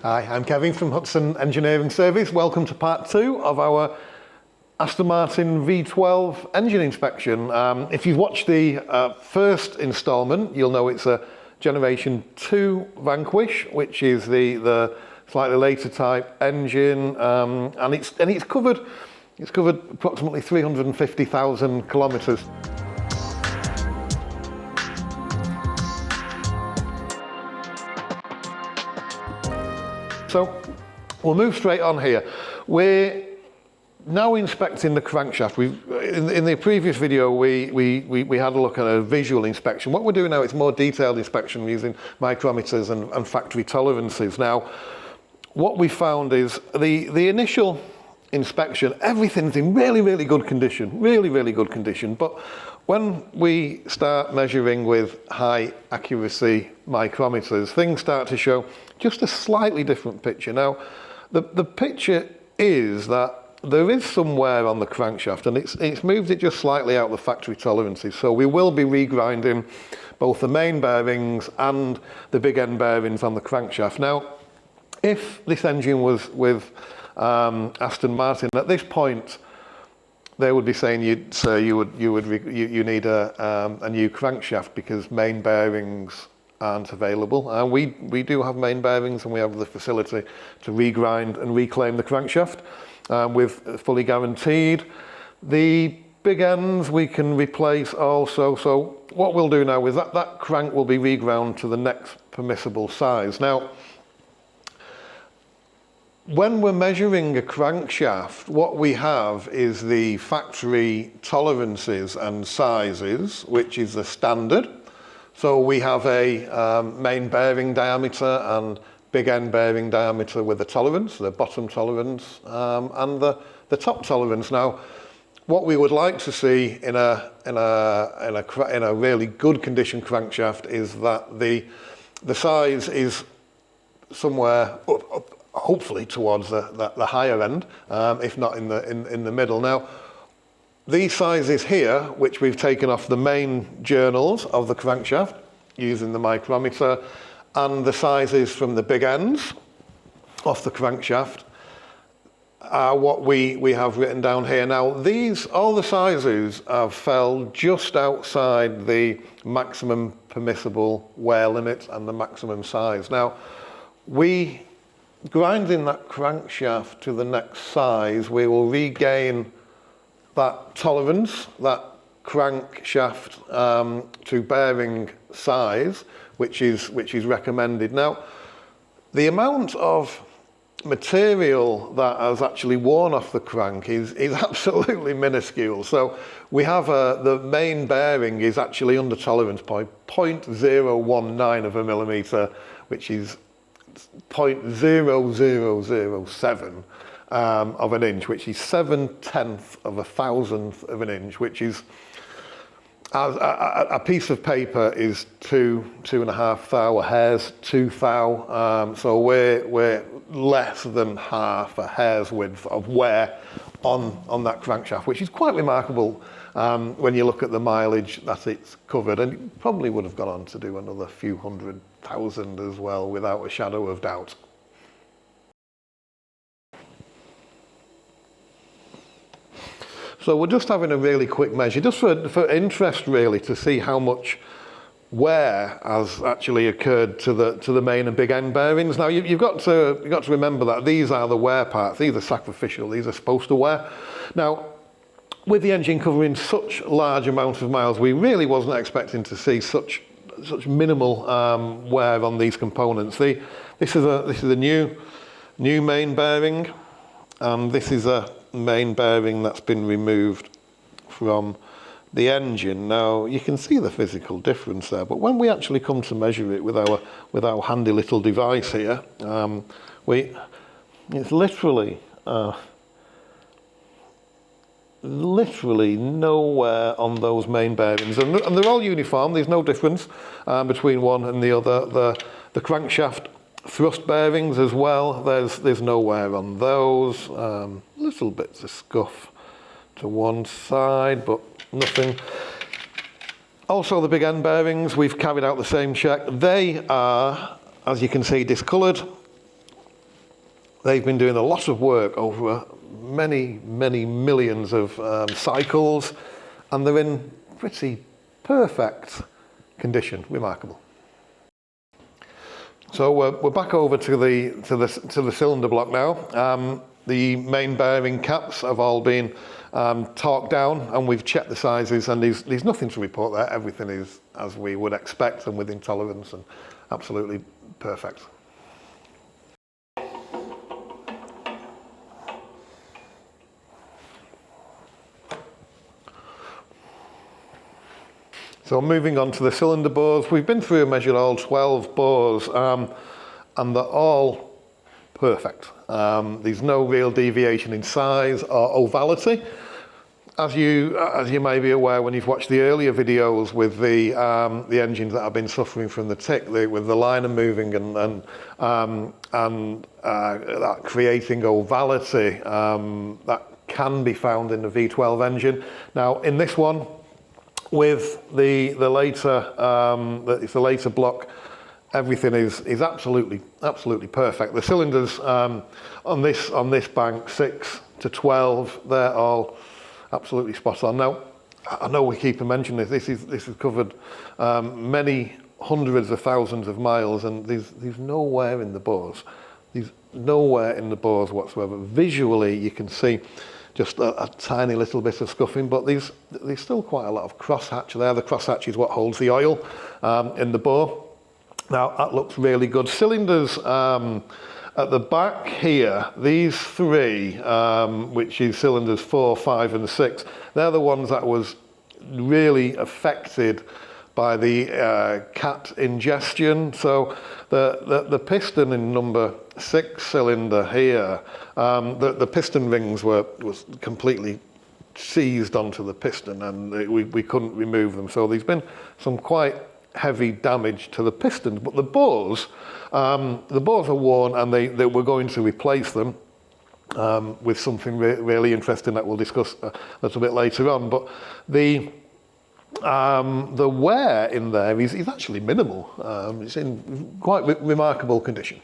Hi, I'm Kevin from Hutson Engineering Services. Welcome to part 2 of our Aston Martin V12 engine inspection. If you've watched the first instalment, you'll know it's a Generation 2 Vanquish, which is the slightly later type engine, and it's covered approximately 350,000 kilometres. So we'll move straight on here. We're now inspecting the crankshaft. In the previous video, we had a look at a visual inspection. What we're doing now is more detailed inspection using micrometers and factory tolerances. Now, what we found is the initial inspection, everything's in really good condition, really good condition. But when we start measuring with high accuracy micrometers, things start to show just a slightly different picture. Now, the picture is that there is some wear on the crankshaft, and it's moved it just slightly out of the factory tolerances. So we will be regrinding both the main bearings and the big end bearings on the crankshaft. Now, if this engine was with Aston Martin, at this point, they would be saying you need a new crankshaft because main bearings aren't available. And we do have main bearings, and we have the facility to regrind and reclaim the crankshaft with fully guaranteed. The big ends we can replace also. So what we'll do now is that crank will be reground to the next permissible size. Now, when we're measuring a crankshaft, what we have is the factory tolerances and sizes, which is the standard. So we have a main bearing diameter and big end bearing diameter with a tolerance, the bottom tolerance, and the top tolerance. Now, what we would like to see in a really good condition crankshaft is that the size is somewhere up, hopefully towards the higher end, if not in the middle. Now, these sizes here, which we've taken off the main journals of the crankshaft using the micrometer, and the sizes from the big ends off the crankshaft, are what we have written down here. Now, all the sizes have fell just outside the maximum permissible wear limit and the maximum size. Now, grinding that crankshaft to the next size, we will regain that tolerance, that crankshaft to bearing size, which is recommended. Now, the amount of material that has actually worn off the crank is absolutely minuscule. So we have the main bearing is actually under tolerance point, 0.019 of a millimeter, which is 0.0007 of an inch, which is 7/10 of a thousandth of an inch, which is a piece of paper is 2.5 thou, a hair's 2 thou. So we're less than half a hair's width of wear on that crankshaft, which is quite remarkable when you look at the mileage that it's covered, and it probably would have gone on to do another few 100,000 as well, without a shadow of doubt. So we're just having a really quick measure, just for interest really, to see how much wear has actually occurred to the main and big end bearings. Now you've got to remember that these are the wear parts. These are sacrificial. These are supposed to wear. Now, with the engine covering such large amounts of miles, we really wasn't expecting to see such minimal wear on these components. This is a new main bearing, and this is a main bearing that's been removed from the engine. Now you can see the physical difference there, but when we actually come to measure it with our handy little device here, it's literally nowhere on those main bearings, and they're all uniform. There's no difference between one and the other. The crankshaft thrust bearings as well, there's no wear on those. Little bits of scuff to one side, but nothing. Also, the big end bearings, we've carried out the same check. They are, as you can see, discoloured. They've been doing a lot of work over many millions of cycles, and they're in pretty perfect condition. Remarkable. So we're back over to the cylinder block now. The main bearing caps have all been torqued down, and we've checked the sizes, and there's nothing to report there. Everything is as we would expect and within tolerance and absolutely perfect. So moving on to the cylinder bores, we've been through and measured all 12 bores, and they're all perfect. There's no real deviation in size or ovality. As you may be aware when you've watched the earlier videos with the engines that have been suffering from the tick, with the liner moving and that creating ovality, that can be found in the V12 engine. Now in this one, with the later it's the later block, everything is absolutely perfect. The cylinders on this bank 6 to 12, they're all absolutely spot on. Now I know we keep mentioning this. This is covered many hundreds of thousands of miles, and there's nowhere in the bores. There's nowhere in the bores whatsoever. Visually, you can see just a tiny little bit of scuffing, but there's still quite a lot of crosshatch there. The crosshatch is what holds the oil in the bore. Now that looks really good. Cylinders at the back here, these three, which is cylinders 4, 5 and 6, they're the ones that was really affected by the cat ingestion. So the piston in number 6 cylinder here, the piston rings was completely seized onto the piston, and we couldn't remove them. So there's been some quite heavy damage to the pistons, but the bores are worn, and they were going to replace them with something really interesting that we'll discuss a little bit later on. But the wear in there is actually minimal. It's in quite remarkable condition.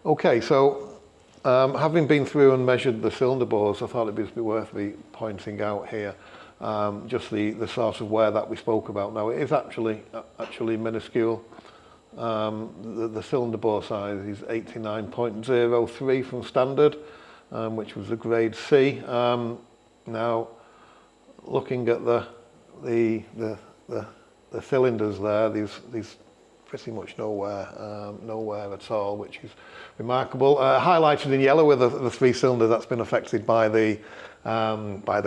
Okay, so having been through and measured the cylinder bores, I thought it'd be worth me pointing out here just the sort of wear that we spoke about. Now it is actually minuscule. The cylinder bore size is 89.03 from standard, which was a grade C. Now looking at the cylinders there, there's pretty much no wear at all, which is remarkable. Highlighted in yellow with the 3 cylinders that's been affected by the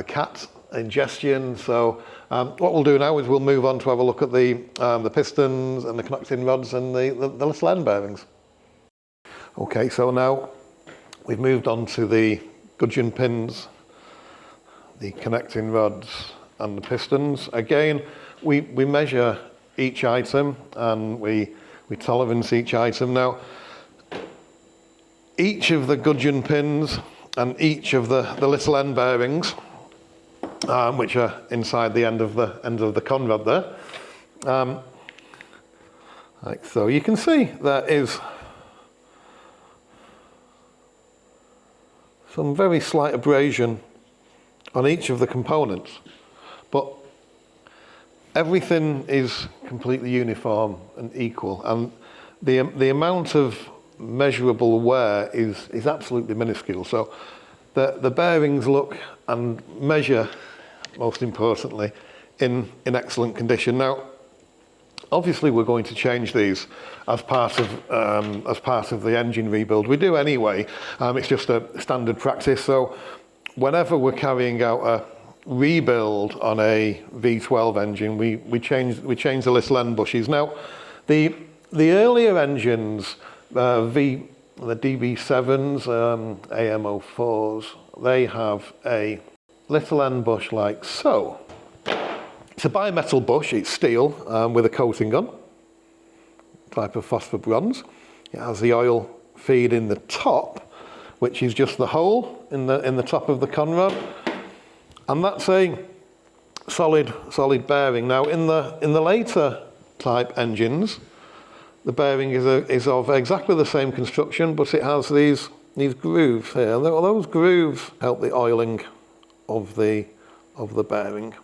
cat ingestion. So what we'll do now is we'll move on to have a look at the pistons and the connecting rods and the little end bearings. Okay, so now we've moved on to the gudgeon pins, the connecting rods and the pistons. Again, we measure each item and we tolerance each item. Now each of the gudgeon pins and each of the little end bearings, which are inside the end of the conrod there, like so, you can see there is some very slight abrasion on each of the components, but everything is completely uniform and equal, and the amount of measurable wear is absolutely minuscule. So the bearings look and measure, most importantly, in excellent condition. Now obviously we're going to change these as part of the engine rebuild. We do anyway. It's just a standard practice. So whenever we're carrying out a rebuild on a V12 engine, we change the little end bushes. Now the earlier engines, the DB7s, AM04s, they have a little end bush like so. It's a bimetal bush. It's steel with a coating on, type of phosphor bronze. It has the oil feed in the top, which is just the hole in the top of the conrod, and that's a solid bearing. Now in the later type engines, The bearing is of exactly the same construction, but it has these grooves here. Those grooves help the oiling of the bearing.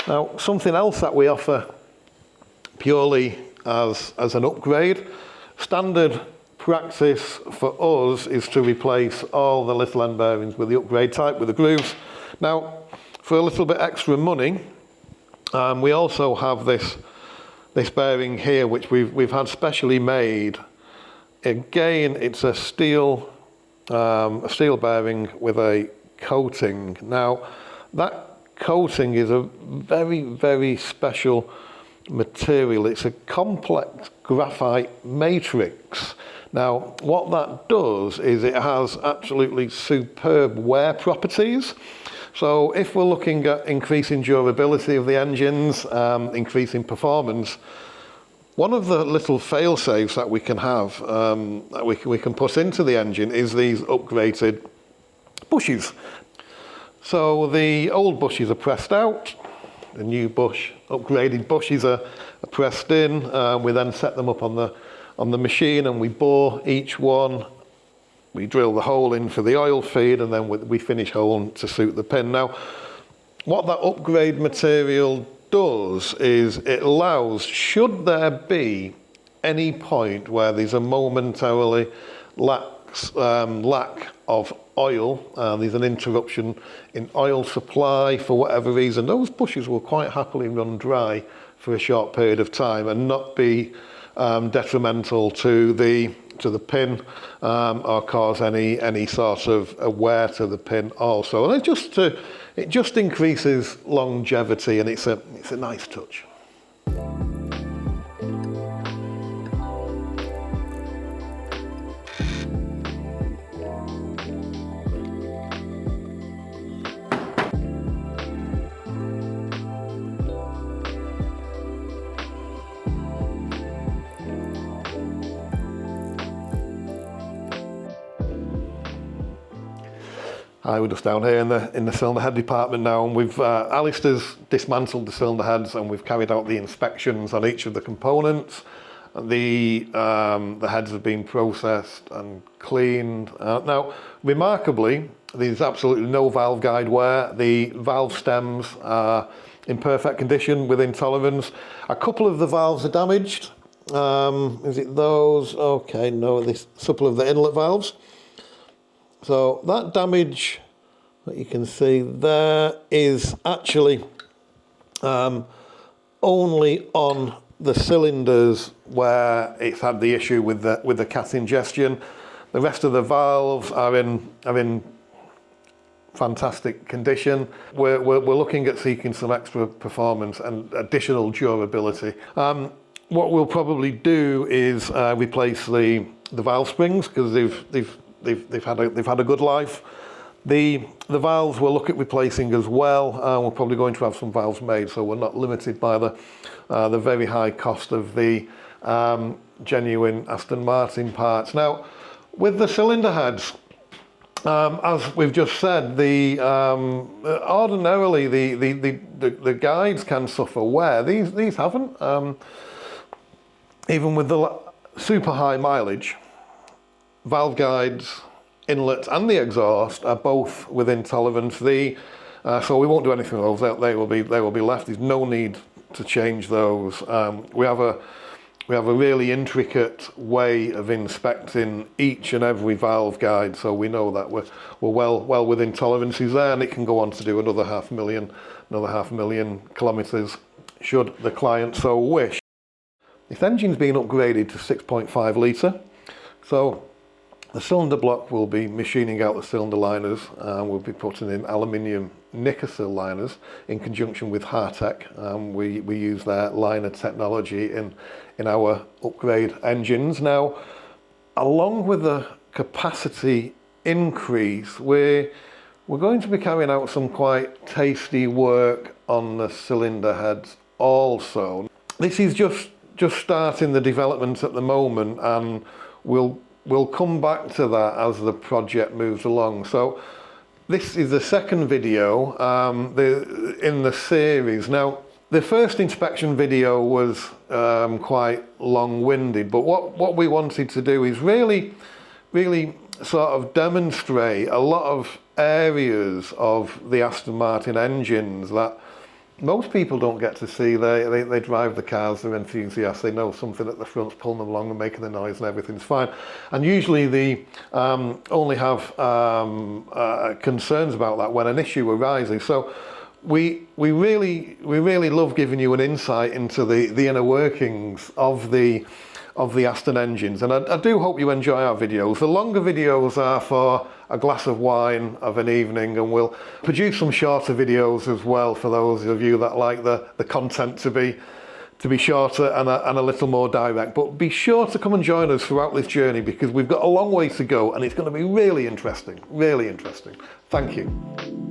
Now, something else that we offer purely as an upgrade, standard practice for us is to replace all the little end bearings with the upgrade type with the grooves. Now, for a little bit extra money, we also have this bearing here, which we've had specially made. Again, it's a steel bearing with a coating. Now, that coating is a very, very special material. It's a complex graphite matrix. Now, what that does is it has absolutely superb wear properties. So if we're looking at increasing durability of the engines, increasing performance, one of the little fail-safes that we can have, that we can put into the engine is these upgraded bushes. So the old bushes are pressed out, the new upgraded bushes are pressed in. We then set them up on the machine and we bore each one. We drill the hole in for the oil feed and then we finish hole to suit the pin. Now, what that upgrade material does is it allows, should there be any point where there's a momentarily lack of oil, there's an interruption in oil supply for whatever reason, those bushes will quite happily run dry for a short period of time and not be detrimental to the pin or cause any sort of wear to the pin also. And it just increases longevity, and it's a nice touch. We're just down here in the cylinder head department now, and we've Alistair's dismantled the cylinder heads and we've carried out the inspections on each of the components. The heads have been processed and cleaned. Now, remarkably, there's absolutely no valve guide wear. The valve stems are in perfect condition within tolerance. A couple of the valves are damaged. Is it those? Okay, no, this couple of the inlet valves. So that damage that you can see there is actually only on the cylinders where it's had the issue with the cat ingestion. The rest of the valves are in fantastic condition. We're looking at seeking some extra performance and additional durability. What we'll probably do is replace the valve springs because they've had a good life. The valves we'll look at replacing as well. We're probably going to have some valves made, so we're not limited by the very high cost of the genuine Aston Martin parts. Now, with the cylinder heads, as we've just said, ordinarily the guides can suffer wear. These haven't. Even with the super high mileage, valve guides, inlets and the exhaust are both within tolerance. So we won't do anything with those. They will be left. There's no need to change those. We have a really intricate way of inspecting each and every valve guide, so we know that we're well within tolerances there, and it can go on to do another 500,000 kilometres should the client so wish. This engine's been upgraded to 6.5 litre, so the cylinder block will be machining out the cylinder liners, and we'll be putting in aluminium Nickel liners in conjunction with Hartec. We use their liner technology in our upgrade engines. Now, along with the capacity increase, we're going to be carrying out some quite tasty work on the cylinder heads also. This is just starting the development at the moment, and we'll come back to that as the project moves along. So this is the second video in the series. Now, The first inspection video was quite long-winded, but what we wanted to do is really sort of demonstrate a lot of areas of the Aston Martin engines that most people don't get to see. They drive the cars, they're enthusiasts, they know something at the front's pulling them along and making the noise and everything's fine. And usually they only have concerns about that when an issue arises. So we really love giving you an insight into the inner workings of the Aston engines, and I do hope you enjoy our videos. The longer videos are for a glass of wine of an evening, and we'll produce some shorter videos as well for those of you that like the content to be shorter and a little more direct. But be sure to come and join us throughout this journey, because we've got a long way to go and it's going to be really interesting, really interesting. Thank you.